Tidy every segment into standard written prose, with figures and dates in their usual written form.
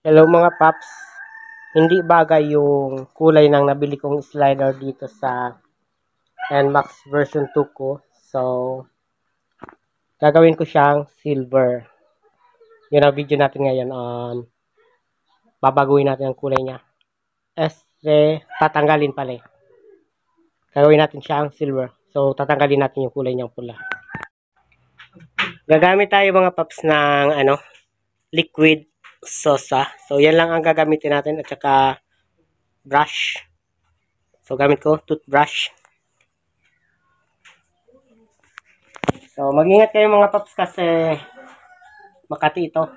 Hello mga paps, hindi bagay yung kulay ng nabili kong slider dito sa NMAX version 2 ko. So, gagawin ko siyang silver. Yun ang video natin ngayon. Babaguhin natin ang kulay niya. Tatanggalin pala eh. Gagawin natin siyang silver. So, tatanggalin natin yung kulay niyang pula. Gagamit tayo mga paps ng liquid sosa. So, yan lang ang gagamitin natin at saka brush. So, gamit ko toothbrush. So, mag-ingat kayo mga paps kasi Makati ito.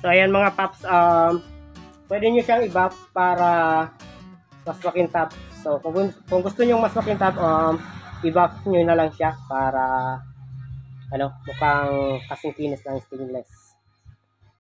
So ayan mga paps, pwede nyo siyang i-buff para mas makintab. So kung gusto nyo mas makintab, i-buff nyo na lang siya para ano, mukhang kasing kinis ng stainless.